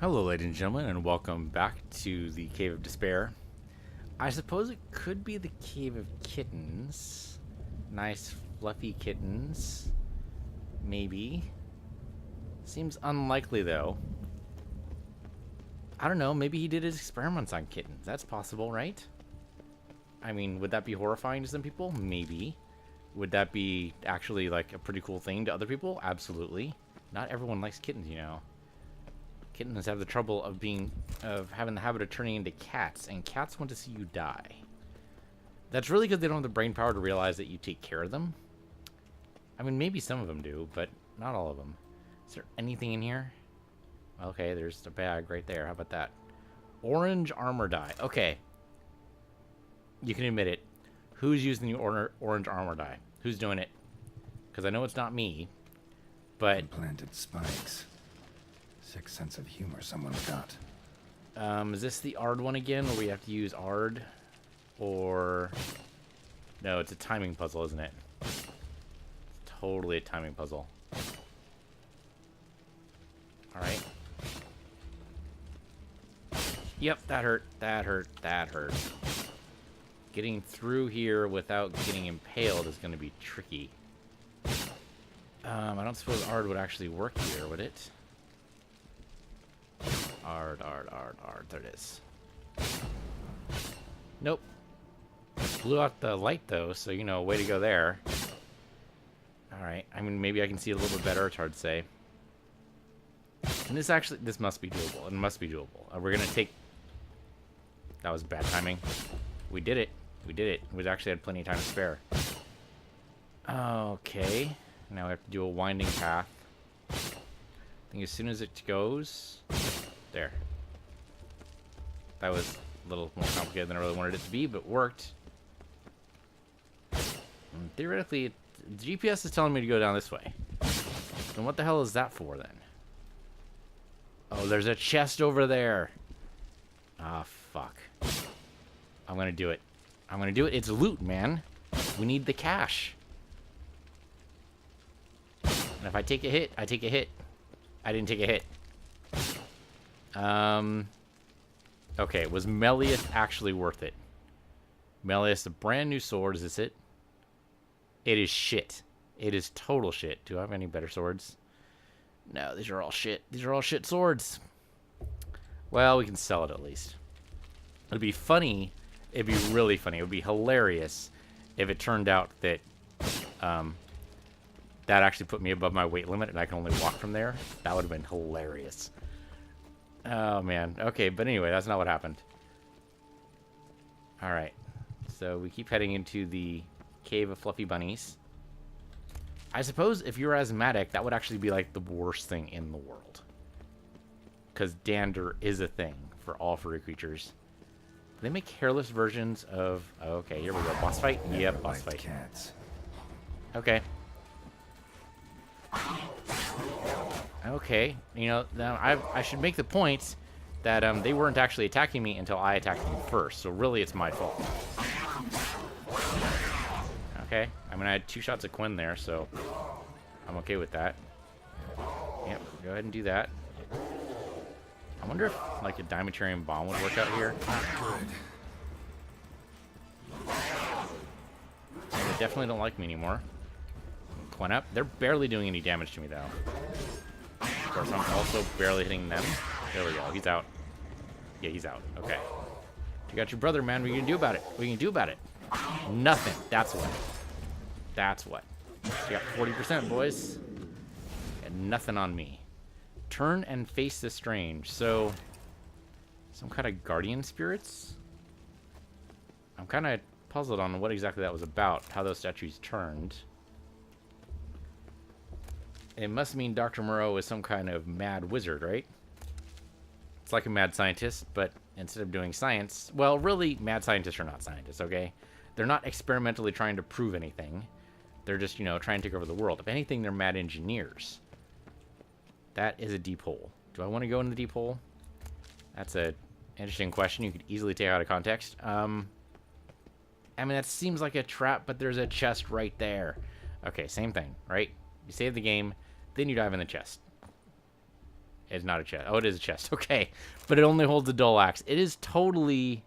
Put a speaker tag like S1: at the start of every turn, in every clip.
S1: Hello, ladies and gentlemen, and welcome back to the Cave of Despair. I suppose it could be the Cave of Kittens. Nice, fluffy kittens. Maybe. Seems unlikely, though. I don't know, maybe he did his experiments on kittens. That's possible, right? I mean, would that be horrifying to some people? Maybe. Would that be actually, like, a pretty cool thing to other people? Absolutely. Not everyone likes kittens, you know. Kittens have the trouble of having the habit of turning into cats, and cats want to see you die. That's really because they don't have the brain power to realize that you take care of them. I mean, maybe some of them do, but not all of them. Is there anything in here? Okay, there's a bag right there. How about that? Orange armor die. Okay. You can admit it. Who's using the orange armor die? Who's doing it? Because I know it's not me, but...
S2: Implanted spikes. Sick sense of humor someone's got.
S1: Is this the ARD one again, where we have to use ARD? Or... No, it's a timing puzzle, isn't it? It's totally a timing puzzle. Alright. Yep, that hurt, that hurt, that hurt. Getting through here without getting impaled is going to be tricky. I don't suppose ARD would actually work here, would it? ARD. There it is. Nope. Blew out the light, though, so, you know, way to go there. Alright, I mean, maybe I can see a little bit better. It's hard to say. And this must be doable. It must be doable. We're going to take... That was bad timing. We did it. We did it. We actually had plenty of time to spare. Okay. Now we have to do a winding path. I think as soon as it goes... There. That was a little more complicated than I really wanted it to be, but it worked. And theoretically, the GPS is telling me to go down this way. Then what the hell is that for, then? Oh, there's a chest over there. Ah, fuck. I'm gonna do it. I'm gonna do it. It's loot, man. We need the cash. And if I take a hit, I take a hit. I didn't take a hit. Okay, was Melius actually worth it? Melius, a brand new sword, is this it? It is shit. It is total shit. Do I have any better swords? No, these are all shit. These are all shit swords. Well, we can sell it at least. It'd be funny. It'd be really funny. It would be hilarious if it turned out that that actually put me above my weight limit and I can only walk from there. That would have been hilarious. Oh, man. Okay, but anyway, that's not what happened. Alright. So we keep heading into the Cave of Fluffy Bunnies. I suppose if you're asthmatic, that would actually be like the worst thing in the world. Because dander is a thing for all furry creatures. They make hairless versions of... Oh, okay, here we go. Boss fight? Yep, boss fight.
S2: Cats.
S1: Okay. Okay. You know, now I should make the point that they weren't actually attacking me until I attacked them first. So really, it's my fault. Okay. I mean, I had 2 shots of Quinn there, so I'm okay with that. Yep, go ahead and do that. I wonder if, like, a Dimetarian bomb would work out here.
S2: Good.
S1: They definitely don't like me anymore. Quinn up. They're barely doing any damage to me, though. Of course, I'm also barely hitting them. There we go. He's out. Yeah, he's out. Okay. You got your brother, man. What are you going to do about it? What are you going to do about it? Nothing. That's what. That's what. You got 40%, boys. And nothing on me. Turn and face the strange. So, some kind of guardian spirits? I'm kind of puzzled on what exactly that was about. How those statues turned. It must mean Dr. Moreau is some kind of mad wizard, right? It's like a mad scientist, but instead of doing science... Well, really, mad scientists are not scientists, okay? They're not experimentally trying to prove anything. They're just, you know, trying to take over the world. If anything, they're mad engineers. That is a deep hole. Do I want to go in the deep hole? That's an interesting question. You could easily take out of context. I mean, that seems like a trap, but there's a chest right there. Okay, same thing, right? You save the game, then you dive in the chest. It's not a chest. Oh, it is a chest. Okay. But it only holds a dull axe. It is totally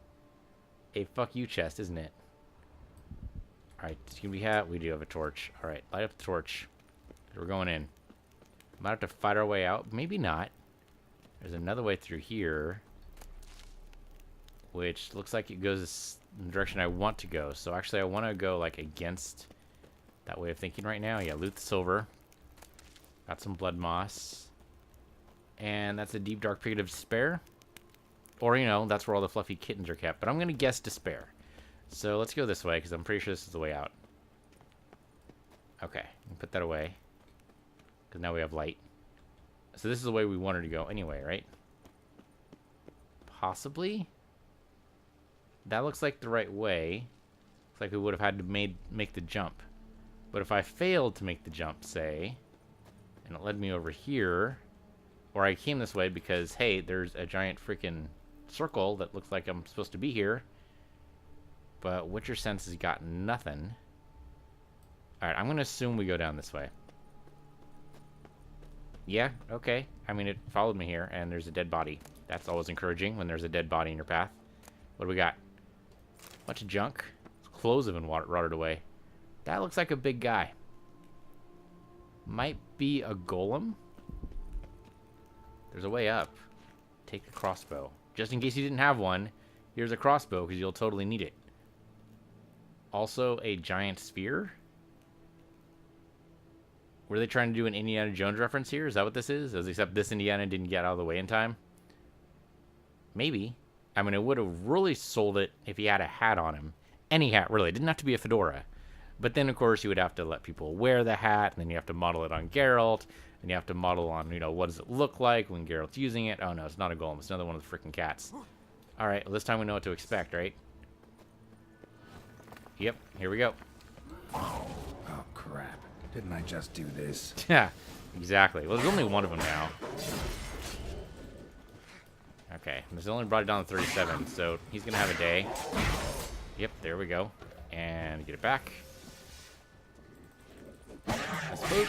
S1: a fuck you chest, isn't it? Alright, do we have... We do have a torch. Alright, light up the torch. We're going in. Might have to fight our way out. Maybe not. There's another way through here, which looks like it goes in the direction I want to go. So actually, I want to go like against that way of thinking right now. Yeah, loot the silver. Got some blood moss. And that's a deep, dark pit of despair. Or, you know, that's where all the fluffy kittens are kept. But I'm going to guess despair. So let's go this way, because I'm pretty sure this is the way out. Okay, put that away. Because now we have light. So this is the way we wanted to go anyway, right? Possibly? That looks like the right way. Looks like we would have had to make the jump. But if I failed to make the jump, say, and it led me over here, or I came this way because, hey, there's a giant freaking circle that looks like I'm supposed to be here, but Witcher Sense has got nothing. Alright, I'm going to assume we go down this way. Yeah, okay. I mean, it followed me here, and there's a dead body. That's always encouraging when there's a dead body in your path. What do we got? Bunch of junk. Clothes have been rotted away. That looks like a big guy. Might be a golem. There's a way up. Take the crossbow. Just in case you didn't have one, here's a crossbow, because you'll totally need it. Also, a giant spear. Were they trying to do an Indiana Jones reference here? Is that what this is? Except this Indiana didn't get out of the way in time? Maybe. I mean, it would have really sold it if he had a hat on him. Any hat, really. It didn't have to be a fedora. But then, of course, you would have to let people wear the hat, and then you have to model it on Geralt, and you have to model on, you know, what does it look like when Geralt's using it. Oh, no, it's not a golem. It's another one of the freaking cats. All right, well, this time we know what to expect, right? Yep, here we go.
S2: Oh, crap. Didn't I just do this?
S1: Yeah, exactly. Well, there's only one of them now. Okay, this only brought it down to 37, so he's going to have a day. Yep, there we go. And get it back. I suppose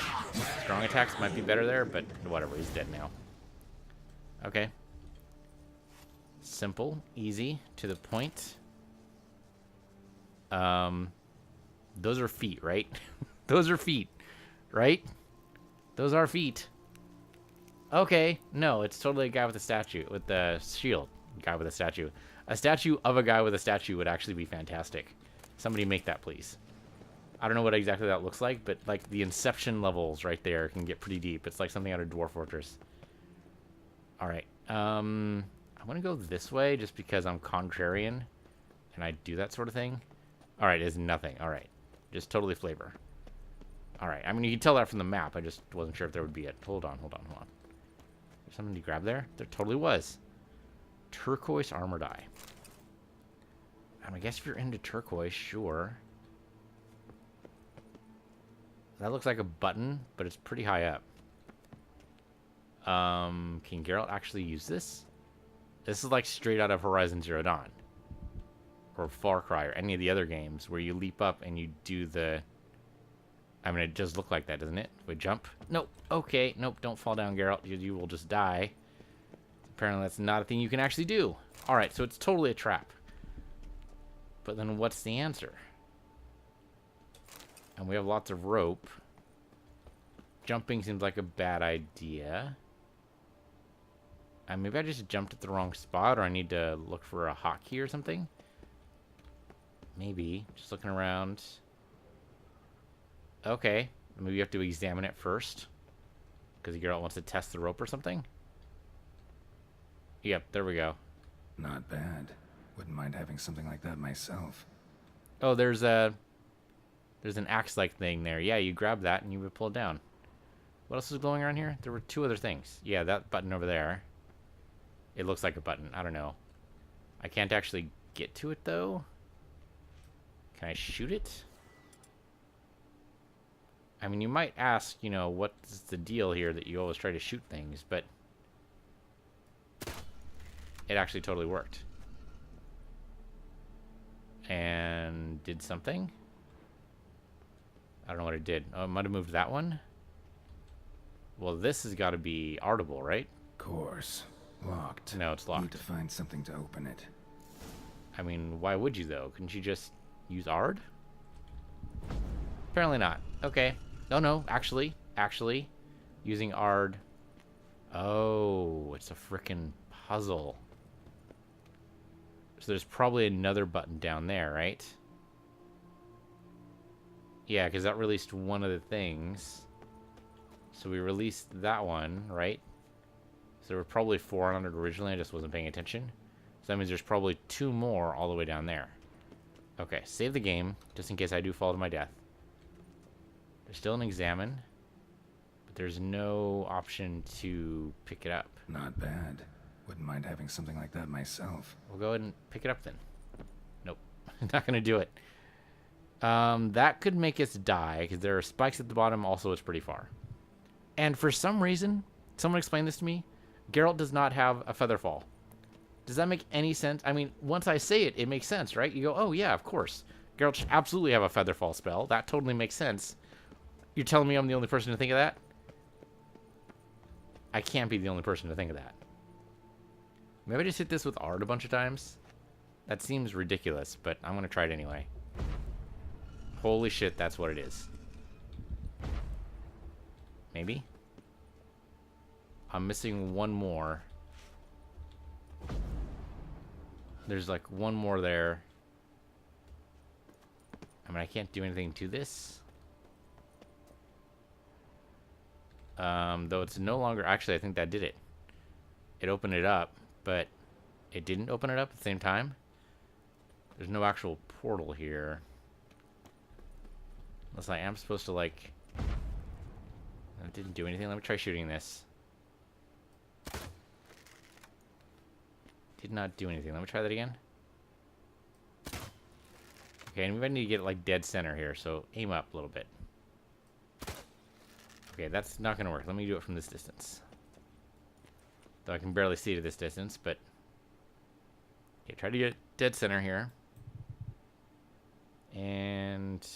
S1: strong attacks might be better there, but whatever, he's dead now. Okay. Simple, easy, to the point. Those are feet, right? Those are feet, right? Those are feet. Okay, no, it's totally a guy with a statue, with the shield. Guy with a statue. A statue of a guy with a statue would actually be fantastic. Somebody make that, please. I don't know what exactly that looks like, but like the Inception levels right there can get pretty deep. It's like something out of Dwarf Fortress. All right, I'm gonna go this way just because I'm contrarian, and I do that sort of thing. All right, it's nothing. All right, just totally flavor. All right, I mean you can tell that from the map. I just wasn't sure if there would be it. Hold on. There's something to grab there. There totally was. Turquoise armor die. I guess if you're into turquoise, sure. That looks like a button, but it's pretty high up. Can Geralt actually use this? This is like straight out of Horizon Zero Dawn. Or Far Cry, or any of the other games where you leap up and you do the... I mean, it does look like that, doesn't it? We jump. Nope. Okay. Nope. Don't fall down, Geralt. You will just die. Apparently, that's not a thing you can actually do. All right. So it's totally a trap. But then what's the answer? And we have lots of rope. Jumping seems like a bad idea. Maybe I just jumped at the wrong spot, or I need to look for a hotkey or something. Maybe. Just looking around. Okay, maybe you have to examine it first. Because Geralt wants to test the rope or something? Yep, there we go.
S2: Not bad. Wouldn't mind having something like that myself.
S1: Oh, there's an axe-like thing there. Yeah, you grab that and you would pull it down. What else is glowing around here? There were two other things. Yeah, that button over there. It looks like a button. I don't know. I can't actually get to it, though. Can I shoot it? I mean, you might ask, you know, what's the deal here that you always try to shoot things, but it actually totally worked. And did something? I don't know what it did. Oh, it might have moved that one. Well, this has got to be artable, right?
S2: course. Locked.
S1: No, it's
S2: Need
S1: locked.
S2: to find something to open it.
S1: I mean, why would you, though? Couldn't you just use ARD? Apparently not. Okay. Oh, no. Actually, using ARD. Oh, it's a frickin' puzzle. So there's probably another button down there, right? Yeah, because that released one of the things. So we released that one, right? So there were probably 400 originally. I just wasn't paying attention. So that means there's probably 2 more all the way down there. Okay, save the game, just in case I do fall to my death. There's still an examine, but there's no option to pick it up.
S2: Not bad. Wouldn't mind having something like that myself.
S1: We'll go ahead and pick it up then. Nope, not gonna do it. That could make us die, because there are spikes at the bottom. Also, it's pretty far. And for some reason, someone explained this to me, Geralt does not have a feather fall. Does that make any sense? I mean, once I say it, it makes sense, right? You go, oh yeah, of course. Geralt should absolutely have a feather fall spell. That totally makes sense. You're telling me I'm the only person to think of that? I can't be the only person to think of that. Maybe I just hit this with ARD a bunch of times? That seems ridiculous, but I'm going to try it anyway. Holy shit, that's what it is. Maybe? I'm missing one more. There's like one more there. I mean, I can't do anything to this. Though it's no longer... Actually, I think that did it. It opened it up, but it didn't open it up at the same time. There's no actual portal here. Unless I am supposed to, like... It didn't do anything. Let me try shooting this. Did not do anything. Let me try that again. Okay, and we need to get like dead center here, so aim up a little bit. Okay, that's not gonna work. Let me do it from this distance. Though I can barely see it at this distance, but okay, try to get dead center here. And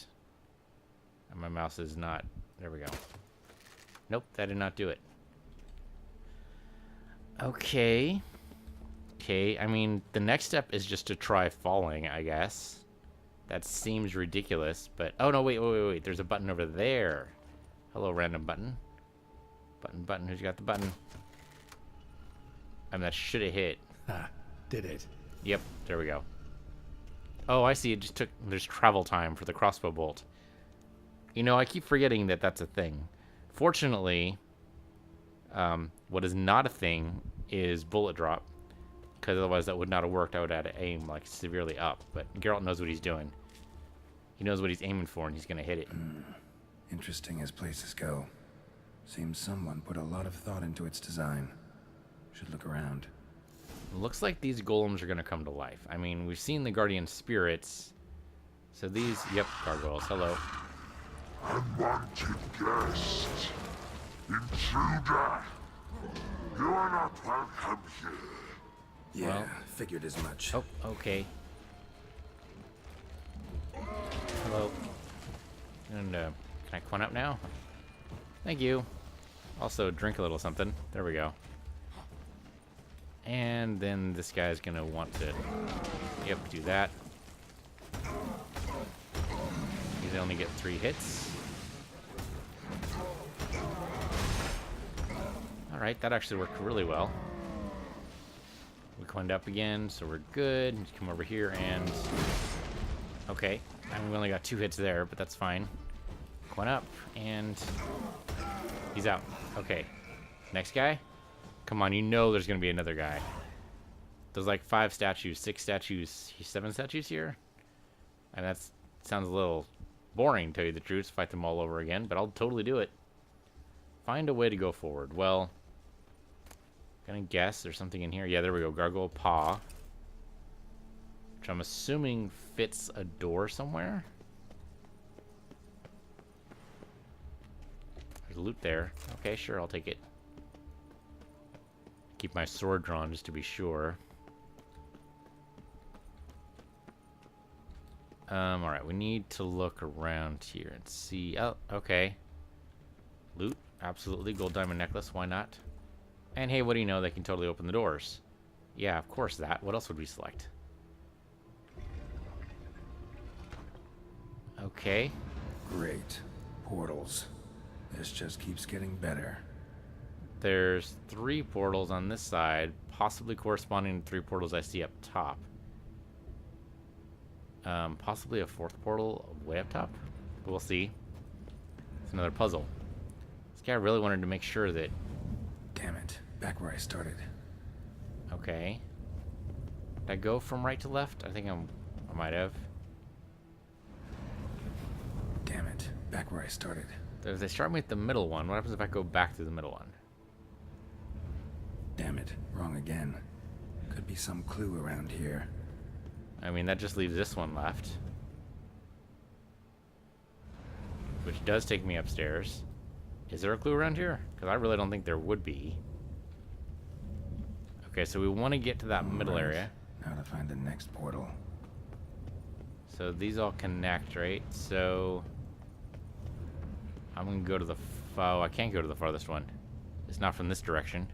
S1: my mouse is not. There we go. Nope, that did not do it. Okay. Okay, I mean, the next step is just to try falling, I guess. That seems ridiculous, but... Oh, no, wait. There's a button over there. Hello, random button. Button. Who's got the button? I mean, that should have hit.
S2: Ha, did it.
S1: Yep, there we go. Oh, I see. It just took... There's travel time for the crossbow bolt. You know, I keep forgetting that that's a thing. Fortunately, what is not a thing is bullet drop. Because otherwise that would not have worked. I would have had to aim like severely up. But Geralt knows what he's doing. He knows what he's aiming for, and he's going to hit it.
S2: Interesting as places go. Seems someone put a lot of thought into its design. Should look around.
S1: Looks like these golems are going to come to life. I mean, we've seen the guardian spirits. So these... Yep, gargoyles. Hello.
S3: Unwanted guest. Intruder. You are not welcome here.
S2: Yeah,
S1: Well.
S2: figured as much.
S1: Oh, okay. Hello. And, can I quant up now? Thank you. Also, drink a little something. There we go. And then this guy's gonna want to... Yep, do that. He's only get 3 hits. Alright, that actually worked really well. We climbed up again, so we're good. Just come over here and... Okay. I mean, we only got 2 hits there, but that's fine. One up, and... He's out. Okay. Next guy? Come on, you know there's gonna be another guy. There's like 5 statues, 6 statues, 7 statues here? And that sounds a little boring, to tell you the truth, to fight them all over again, but I'll totally do it. Find a way to go forward. Well... Gonna guess there's something in here. Yeah, there we go. Gargoyle Paw. Which I'm assuming fits a door somewhere. There's loot there. Okay, sure, I'll take it. Keep my sword drawn just to be sure. Alright, we need to look around here and see. Oh, okay. Loot, absolutely. Gold diamond necklace, why not? And hey, what do you know? They can totally open the doors. Yeah, of course that. What else would we select? Okay.
S2: Great. Portals. This just keeps getting better.
S1: There's 3 portals on this side, possibly corresponding to 3 portals I see up top. Possibly a 4th portal way up top. But we'll see. It's another puzzle. This guy really wanted to make sure that...
S2: Damn it. Back where I started.
S1: Okay. Did I go from right to left? I think I might have.
S2: Damn it. Back where I started.
S1: If they start me at the middle one, what happens if I go back to the middle one?
S2: Damn it. Wrong again. Could be some clue around here.
S1: I mean, that just leaves this one left. Which does take me upstairs. Is there a clue around here? Because I really don't think there would be. Okay, so we want to get to that middle area.
S2: Now to find the next portal.
S1: So these all connect, right? So I'm going to go to the... Oh, I can't go to the farthest one. It's not from this direction.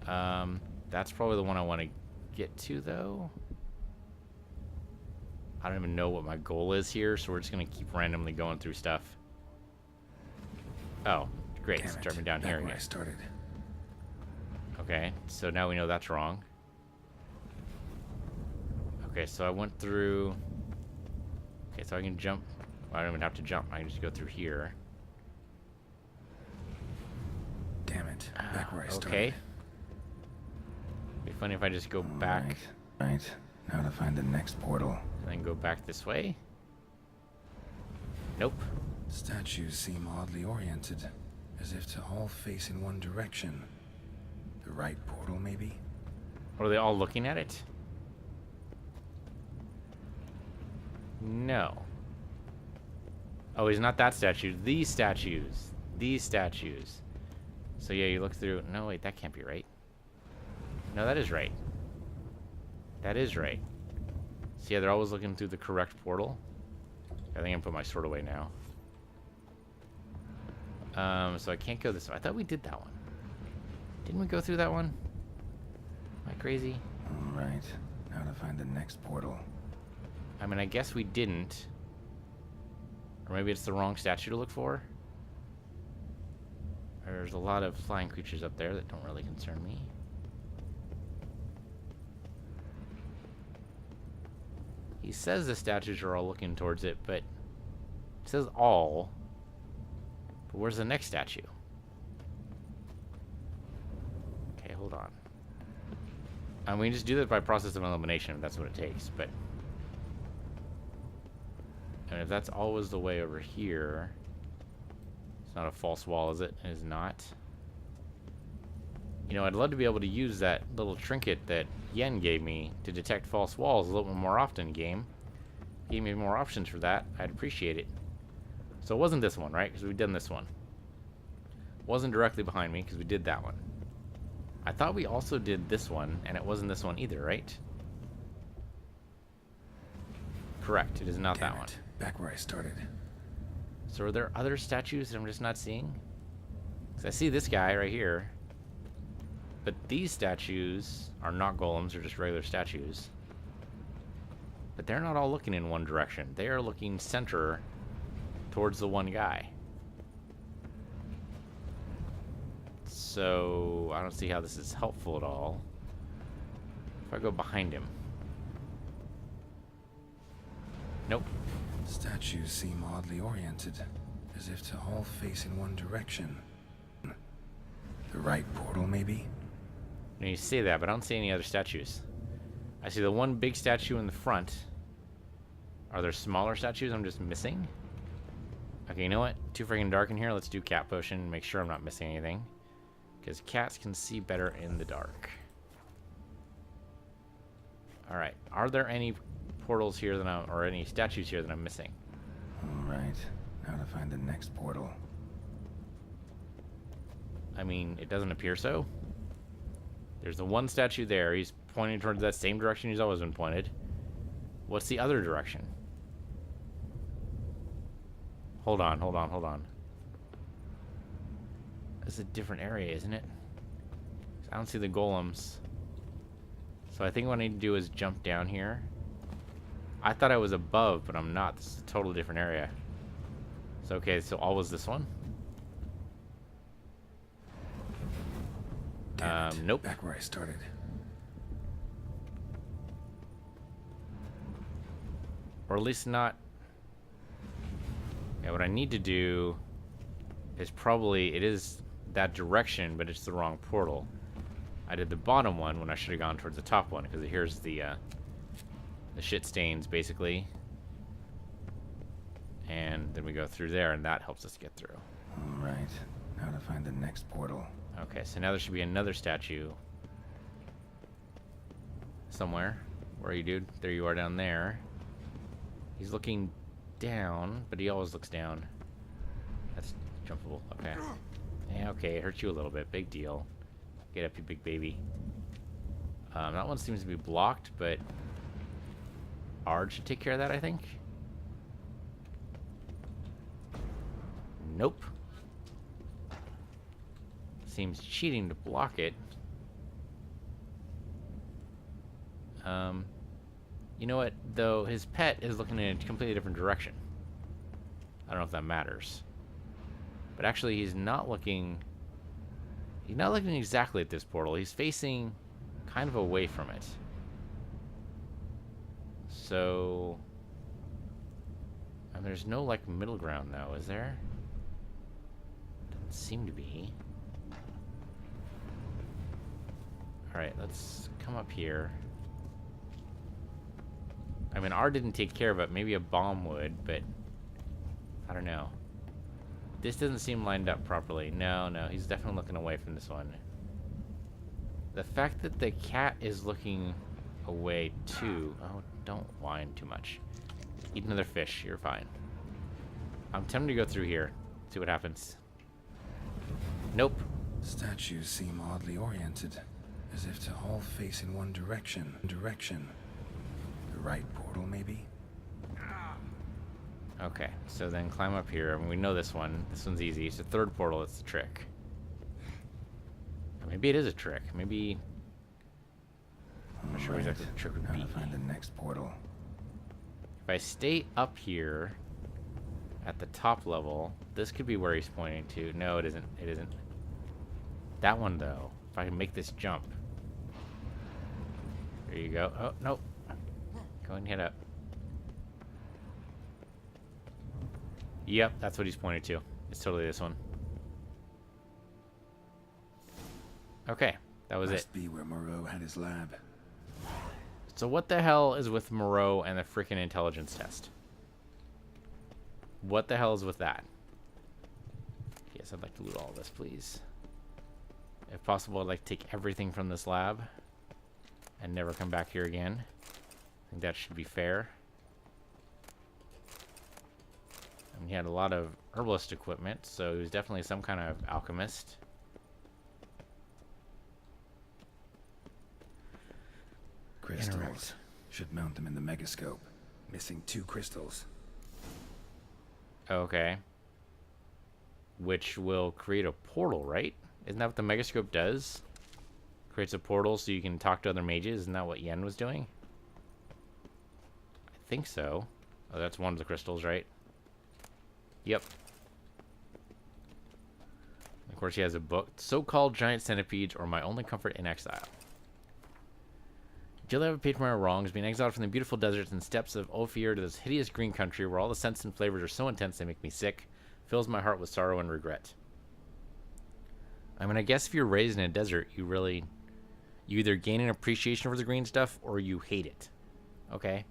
S1: That's probably the one I want to get to, though. I don't even know what my goal is here, so we're just going to keep randomly going through stuff. Oh, great.
S2: Damn
S1: Start
S2: it.
S1: me down
S2: Back
S1: here
S2: where
S1: again.
S2: I started.
S1: Okay, so now we know that's wrong. Okay, so I went through... Okay, so I can jump. Well, I don't even have to jump. I can just go through here.
S2: Damn it. Back where I started.
S1: Okay. Be funny if I just go back
S2: Right. Now to find the next portal.
S1: and then go back this way. Nope.
S2: Statues seem oddly oriented, as if to all face in one direction. The right portal, maybe?
S1: Are they all looking at it? No. Oh, he's not that statue. These statues. These statues. So yeah, you look through... No, wait, that can't be right. No, that is right. That is right. So yeah, they're always looking through the correct portal. I think I'm put my sword away now. So I can't go this way. I thought we did that one. Didn't we go through that one? Am I crazy?
S2: Alright. Now to find the next portal.
S1: I mean, I guess we didn't. Or maybe it's the wrong statue to look for. There's a lot of flying creatures up there that don't really concern me. He says the statues are all looking towards it, but it says all. But where's the next statue? Okay, hold on. And we can just do that by process of elimination if that's what it takes, but... And if that's always the way over here... It's not a false wall, is it? It is not. You know, I'd love to be able to use that little trinket that Yen gave me to detect false walls a little bit more often, game. Gave me more options for that. I'd appreciate it. So it wasn't this one, right? Because we've done this one. Wasn't directly behind me because we did that one. I thought we also did this one, and it wasn't this one either, right? Correct. It is not that one.
S2: Back where I started.
S1: So are there other statues that I'm just not seeing? Because I see this guy right here. But these statues are not golems, they're just regular statues. But they're not all looking in one direction. They are looking center towards the one guy. So I don't see how this is helpful at all. If I go behind him. Nope.
S2: Statues seem oddly oriented, as if to all face in one direction. The right portal, maybe?
S1: Now you say that, but I don't see any other statues. I see the one big statue in the front. Are there smaller statues I'm just missing? Okay, you know what? Too freaking dark in here. Let's do cat potion and make sure I'm not missing anything. Because cats can see better in the dark. Alright. Are there any portals here that I'm... or any statues here that I'm missing?
S2: Alright. Now to find the next portal.
S1: I mean, it doesn't appear so. There's the one statue there. He's pointing towards that same direction he's always been pointed. What's the other direction? Hold on, hold on, hold on. It's a different area, isn't it? I don't see the golems. So I think what I need to do is jump down here. I thought I was above, but I'm not. This is a totally different area. So, okay, so all was this one?
S2: Damn it.
S1: Nope.
S2: Back where I started.
S1: Or at least not. Yeah, what I need to do is probably, it is that direction, but it's the wrong portal. I did the bottom one when I should have gone towards the top one, because here's the shit stains, basically. And then we go through there, and that helps us get through.
S2: Alright, now to find the next portal.
S1: Okay, so now there should be another statue. Somewhere. Where are you, dude? There you are down there. He's looking down, but he always looks down. That's jumpable. Okay. Yeah, okay, it hurts you a little bit. Big deal. Get up, you big baby. That one seems to be blocked, but Ard should take care of that, I think. Nope. Seems cheating to block it. You know what, though? His pet is looking in a completely different direction. I don't know if that matters. But actually, he's not looking exactly at this portal. He's facing kind of away from it. So... And there's no, like, middle ground, though, is there? Doesn't seem to be. Alright, let's come up here. I mean, R didn't take care of it. Maybe a bomb would, but... I don't know. This doesn't seem lined up properly. No, he's definitely looking away from this one. The fact that the cat is looking away, too... Oh, don't whine too much. Eat another fish. You're fine. I'm tempted to go through here. See what happens. Nope.
S2: Statues seem oddly oriented, as if to all face in one direction. The right portal, maybe?
S1: Okay, so then climb up here. I mean, we know this one. This one's easy. It's the third portal. It's the trick. Or maybe it is a trick. Maybe... I'm not sure exactly what the trick would be.
S2: Now to find the next portal.
S1: If I stay up here at the top level, this could be where he's pointing to. No, it isn't. It isn't. That one, though. If I can make this jump. There you go. Oh, nope. Go and head up. Yep, that's what he's pointing to. It's totally this one. Okay, that was it.
S2: Must be where Moreau had his lab.
S1: So what the hell is with Moreau and the freaking intelligence test? What the hell is with that? Yes, I'd like to loot all of this, please. If possible, I'd like to take everything from this lab and never come back here again. I think that should be fair. I mean, he had a lot of herbalist equipment, so he was definitely some kind of alchemist.
S2: Crystals.
S1: Interact.
S2: Should mount them in the megascope. Missing 2 crystals.
S1: Okay. Which will create a portal, right? Isn't that what the megascope does? Creates a portal so you can talk to other mages. Isn't that what Yen was doing? I think so. Oh, that's one of the crystals, right? Yep. Of course, he has a book. So-called giant centipedes or my only comfort in exile. Jill ever paid for my wrongs, being exiled from the beautiful deserts and steppes of Ophir to this hideous green country where all the scents and flavors are so intense they make me sick, fills my heart with sorrow and regret. I mean, I guess if you're raised in a desert, you either gain an appreciation for the green stuff or you hate it. Okay?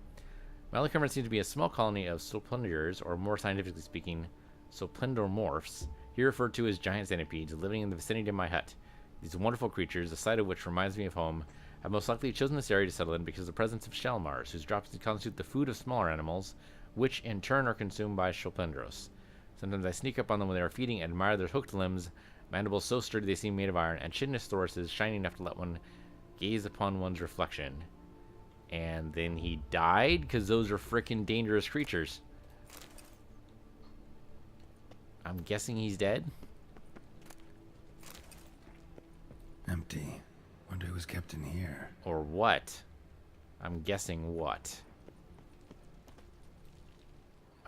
S1: My only comfort seems to be a small colony of soplendors, or more scientifically speaking, soplendomorphs, here referred to as giant centipedes, living in the vicinity of my hut. These wonderful creatures, the sight of which reminds me of home, have most likely chosen this area to settle in because of the presence of shellmars, whose drops constitute the food of smaller animals, which in turn are consumed by Sholplendros. Sometimes I sneak up on them when they are feeding and admire their hooked limbs, mandibles so sturdy they seem made of iron, and chitinous thoraces shiny enough to let one gaze upon one's reflection. And then he died because those are frickin' dangerous creatures. I'm guessing he's dead?
S2: Empty. Wonder who's kept in here.
S1: Or what? I'm guessing what.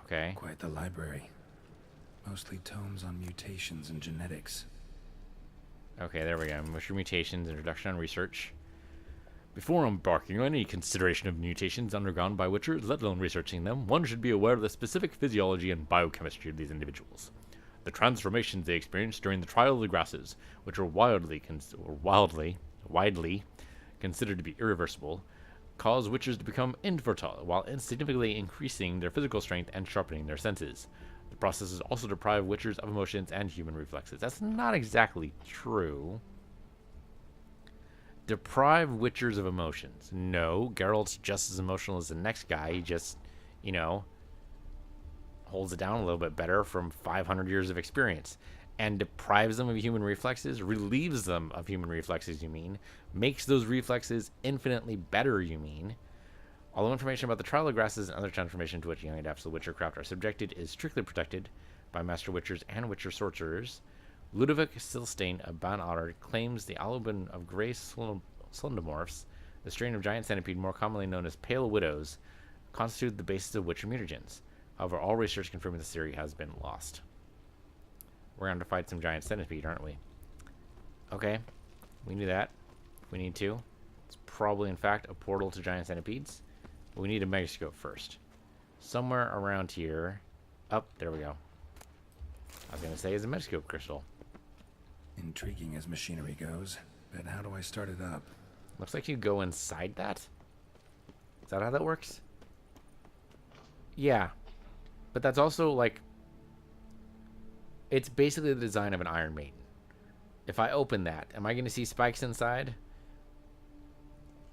S1: Okay.
S2: Quite the library. Mostly tomes on mutations and genetics.
S1: Okay, there we go. Mushroom mutations, introduction on research. Before embarking on any consideration of mutations undergone by witchers, let alone researching them, one should be aware of the specific physiology and biochemistry of these individuals. The transformations they experienced during the trial of the grasses, which are widely considered to be irreversible, cause witchers to become infertile, while significantly increasing their physical strength and sharpening their senses. The processes also deprive witchers of emotions and human reflexes. That's not exactly true. Deprive witchers of emotions. No, Geralt's just as emotional as the next guy. He just, you know, holds it down a little bit better from 500 years of experience. And deprives them of human reflexes, relieves them of human reflexes, you mean. Makes those reflexes infinitely better, you mean. Although information about the trial of grasses and other transformations to which young adepts of witchercraft are subjected is strictly protected by master witchers and witcher sorcerers, Ludovic Silstein of Ban Otter claims the albin of gray slundomorphs, the strain of giant centipede more commonly known as pale widows, constitute the basis of witcher mutagens. However, all research confirming this theory has been lost. We're going to fight some giant centipede, aren't we? Okay, we knew that. We need to. It's probably, in fact, a portal to giant centipedes. But we need a megascope first. Somewhere around here. Up, there we go. I was going to say is a megascope crystal.
S2: Intriguing as machinery goes, but how do I start it up?
S1: Looks like you go inside that. Is that how that works? Yeah. But that's also, like... It's basically the design of an Iron Maiden. If I open that, am I going to see spikes inside?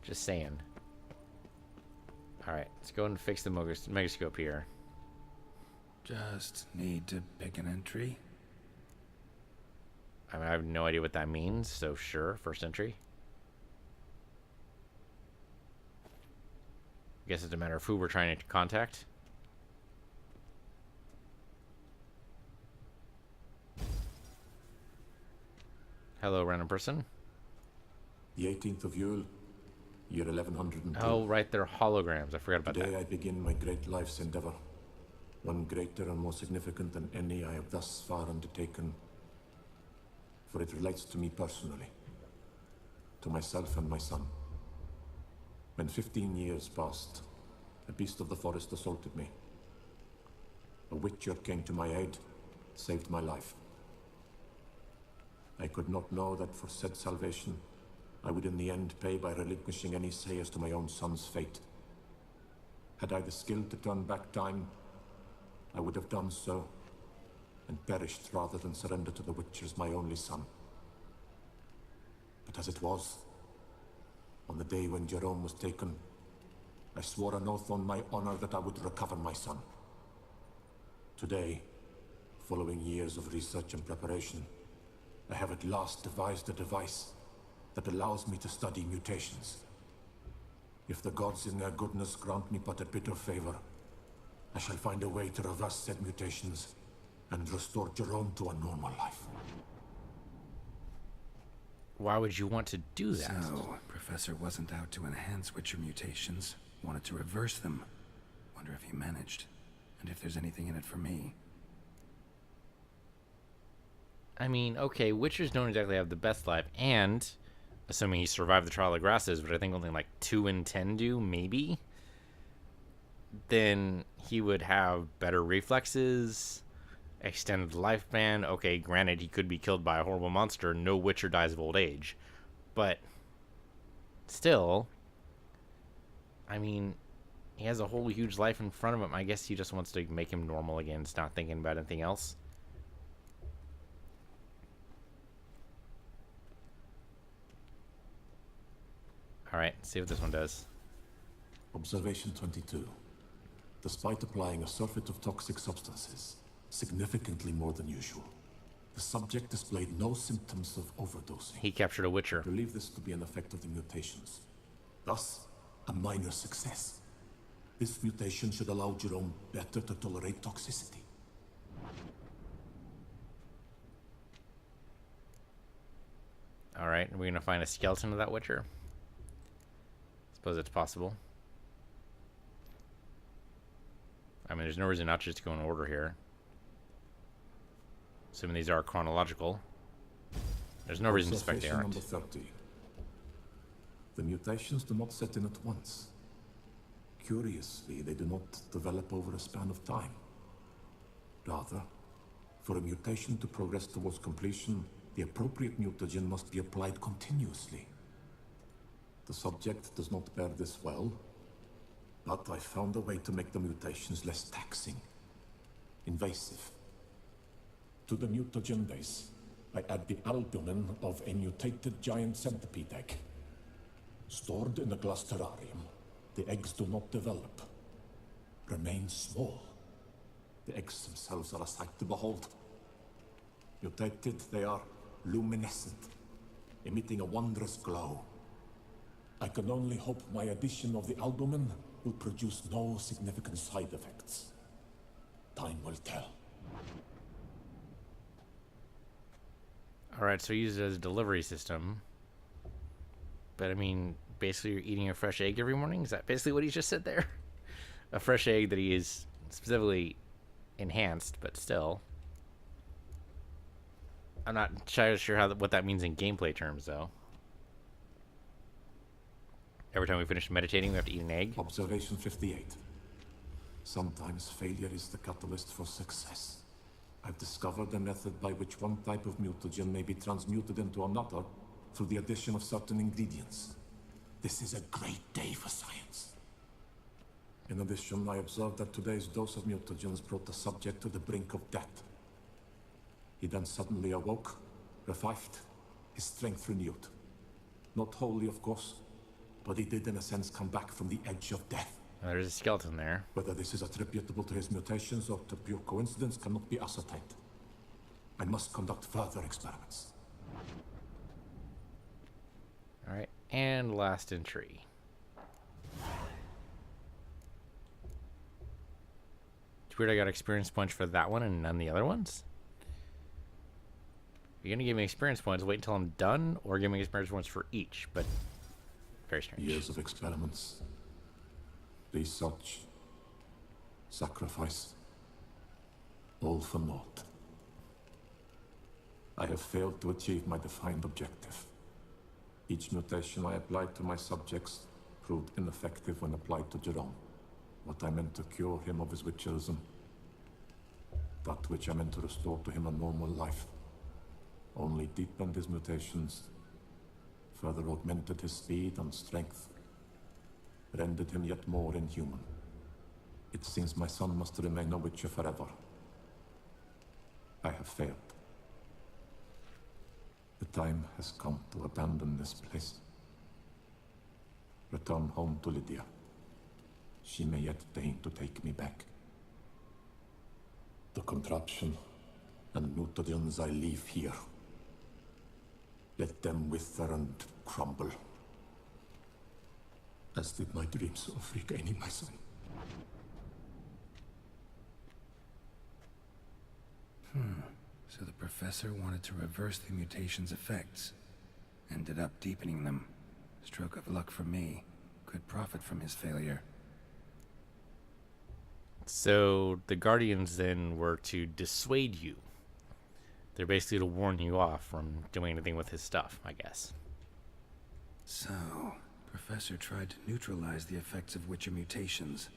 S1: Just saying. Alright, let's go and fix the megascope here.
S2: Just need to pick an entry.
S1: I mean, I have no idea what that means, so sure, first entry. I guess it's a matter of who we're trying to contact. Hello, random person.
S4: The 18th of Yule, year 1102.
S1: Oh, right, they're holograms. I forgot about
S4: Today
S1: that.
S4: I begin my great life's endeavor. One greater and more significant than any I have thus far undertaken. For it relates to me personally. To myself and my son. When 15 years passed, a beast of the forest assaulted me. A witcher came to my aid, saved my life. I could not know that for said salvation, I would in the end pay by relinquishing any say as to my own son's fate. Had I the skill to turn back time, I would have done so, and perished rather than surrender to the Witchers my only son. But as it was, on the day when Jerome was taken, I swore an oath on my honor that I would recover my son. Today, following years of research and preparation, I have at last devised a device that allows me to study mutations. If the gods in their goodness grant me but a bit of favor, I shall find a way to reverse said mutations and restore Jerome to a normal life.
S1: Why would you want to do that?
S2: So, Professor wasn't out to enhance Witcher mutations, wanted to reverse them. Wonder if he managed, and if there's anything in it for me.
S1: I mean, okay, Witchers don't exactly have the best life, and assuming he survived the trial of grasses, which I think only like 2 in 10 do, maybe, then he would have better reflexes, extended lifespan. Okay, granted, he could be killed by a horrible monster. No Witcher dies of old age. But still, I mean, he has a whole huge life in front of him. I guess he just wants to make him normal again. He's not thinking about anything else. Alright, see what this one does.
S4: Observation 22. Despite applying a surfeit of toxic substances, significantly more than usual, the subject displayed no symptoms of overdosing.
S1: He captured a Witcher.
S4: I believe this to be an effect of the mutations. Thus, a minor success. This mutation should allow Jerome better to tolerate toxicity.
S1: Alright, are we gonna find a skeleton of that Witcher? Suppose it's possible. I mean, there's no reason not just to go in order here. Assuming these are chronological. There's no reason to suspect they aren't.
S4: Number 30. The mutations do not set in at once. Curiously, they do not develop over a span of time. Rather, for a mutation to progress towards completion, the appropriate mutagen must be applied continuously. The subject does not bear this well, but I found a way to make the mutations less taxing, invasive. To the mutagen base, I add the albumin of a mutated giant centipede egg. Stored in a glass terrarium, the eggs do not develop, remain small. The eggs themselves are a sight to behold. Mutated, they are luminescent, emitting a wondrous glow. I can only hope my addition of the albumin will produce no significant side effects. Time will tell.
S1: Alright, so use it as a delivery system. But I mean, basically you're eating a fresh egg every morning? Is that basically what he just said there? A fresh egg that he is specifically enhanced, but still. I'm not sure what that means in gameplay terms, though. Every time we finish meditating, we have to eat an egg.
S4: Observation 58. Sometimes failure is the catalyst for success. I've discovered a method by which one type of mutagen may be transmuted into another through the addition of certain ingredients. This is a great day for science. In addition, I observed that today's dose of mutagens brought the subject to the brink of death. He then suddenly awoke, revived, his strength renewed. Not wholly, of course, but he did in a sense come back from the edge of death.
S1: There's a skeleton there.
S4: Whether this is attributable to his mutations or to pure coincidence cannot be ascertained. I must conduct further experiments.
S1: Alright, and last entry. It's weird I got experience points for that one and none of the other ones. If you're gonna give me experience points, wait until I'm done, or give me experience points for each, but very strange.
S4: Years of experiments, research, sacrifice, all for naught. I have failed to achieve my defined objective. Each mutation I applied to my subjects proved ineffective when applied to Jerome. What I meant to cure him of his witcherism, that which I meant to restore to him a normal life, only deepened his mutations, further augmented his speed and strength, rendered him yet more inhuman. It seems my son must remain a witcher forever. I have failed. The time has come to abandon this place. Return home to Lydia. She may yet deign to take me back. The contraption and mutagens I leave here. Let them wither and crumble, as did my dreams of regaining my son.
S2: So the professor wanted to reverse the mutation's effects. Ended up deepening them. Stroke of luck for me. Could profit from his failure.
S1: So the Guardians then were to dissuade you. They're basically to warn you off from doing anything with his stuff, I guess.
S2: So, Professor tried to neutralize the effects of Witcher mutations.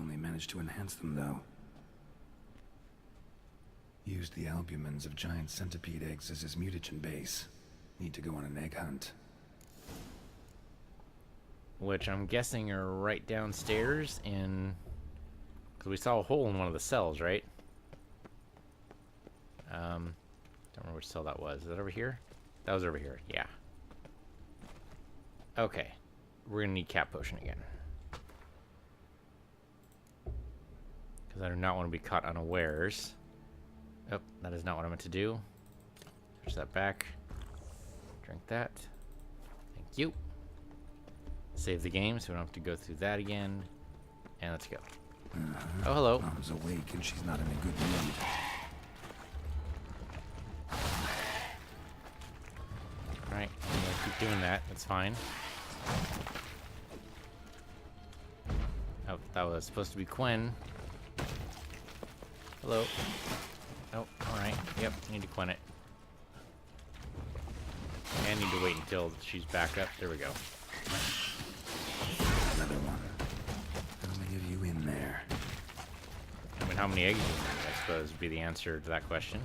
S2: Only managed to enhance them, though. Used the albumins of giant centipede eggs as his mutagen base. Need to go on an egg hunt.
S1: Which I'm guessing are right downstairs in... Because we saw a hole in one of the cells, right? Don't remember which cell that was. Is that over here? That was over here, yeah. Okay. We're gonna need cat potion again. Because I do not want to be caught unawares. Oh, that is not what I meant to do. Push that back. Drink that. Thank you. Save the game so we don't have to go through that again. And let's go. Oh, hello.
S2: Mom's awake and she's not in a good mood.
S1: Alright, doing that. That's fine. Oh, that was supposed to be Quinn. Hello. Oh, alright. Yep, need to Quinn it. And need to wait until she's back up. There we go.
S2: Another one. How many of you in there?
S1: I mean, how many eggs do you need, I suppose, would be the answer to that question.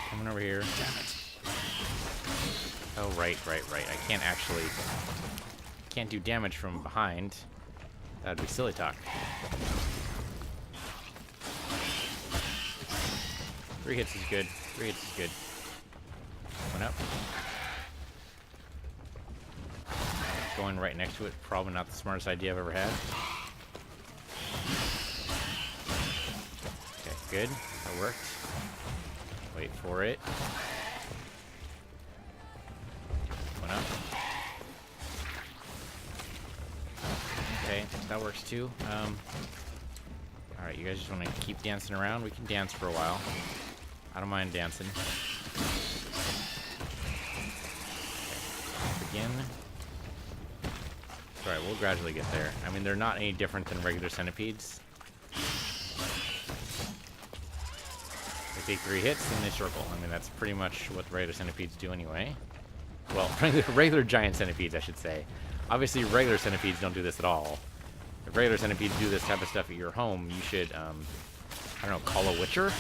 S1: Coming over here.
S2: Damn it.
S1: Oh, right. I can't actually... Can't do damage from behind. That'd be silly talk. 3 hits is good. 3 hits is good. One up. Going right next to it, probably not the smartest idea I've ever had. Okay, good. That worked. Wait for it. One up. Okay, that works too. Alright, you guys just want to keep dancing around? We can dance for a while. I don't mind dancing. Okay. Begin. Alright, we'll gradually get there. I mean, they're not any different than regular centipedes. They take 3 hits and they circle. I mean, that's pretty much what regular centipedes do anyway. Well, regular giant centipedes, I should say. Obviously, regular centipedes don't do this at all. If regular centipedes do this type of stuff at your home, you should, I don't know, call a witcher?